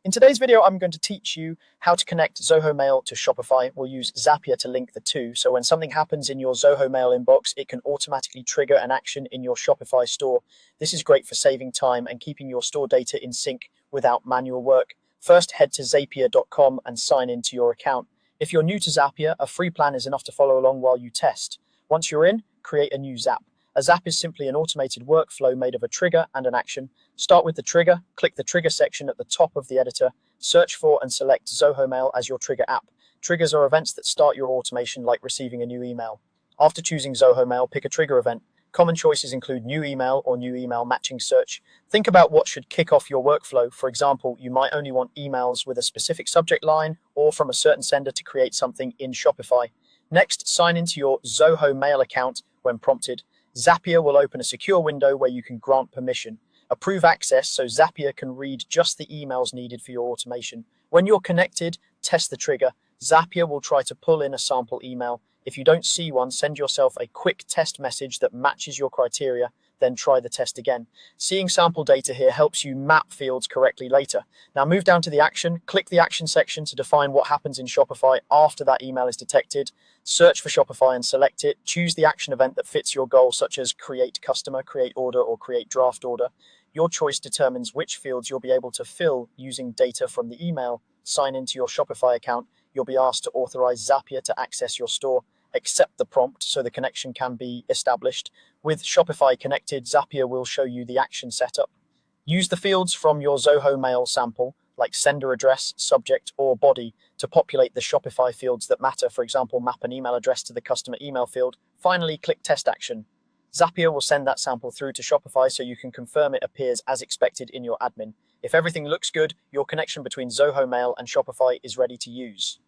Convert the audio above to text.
In today's video, I'm going to teach you how to connect Zoho Mail to Shopify. We'll use Zapier to link the two, so when something happens in your Zoho Mail inbox, it can automatically trigger an action in your Shopify store. This is great for saving time and keeping your store data in sync without manual work. First, head to zapier.com and sign into your account. If you're new to Zapier, a free plan is enough to follow along while you test. Once you're in, create a new Zap. A Zap is simply an automated workflow made of a trigger and an action. Start with the trigger, click the trigger section at the top of the editor, search for and select Zoho Mail as your trigger app. Triggers are events that start your automation, like receiving a new email. After choosing Zoho Mail, pick a trigger event. Common choices include new email or new email matching search. Think about what should kick off your workflow. For example, you might only want emails with a specific subject line or from a certain sender to create something in Shopify. Next, sign into your Zoho Mail account when prompted. Zapier will open a secure window where you can grant permission. Approve access so Zapier can read just the emails needed for your automation. When you're connected, test the trigger. Zapier will try to pull in a sample email. If you don't see one, send yourself a quick test message that matches your criteria, then try the test again. Seeing sample data here helps you map fields correctly later. Now move down to the action, click the action section to define what happens in Shopify after that email is detected. Search for Shopify and select it. Choose the action event that fits your goal, such as create customer, create order, or create draft order. Your choice determines which fields you'll be able to fill using data from the email. Sign into your Shopify account. You'll be asked to authorize Zapier to access your store. Accept the prompt so the connection can be established. With Shopify connected, Zapier will show you the action setup. Use the fields from your Zoho Mail sample, like sender address, subject, or body, to populate the Shopify fields that matter. For example, map an email address to the customer email field. Finally, click test action. Zapier will send that sample through to Shopify so you can confirm it appears as expected in your admin. If everything looks good, your connection between Zoho Mail and Shopify is ready to use.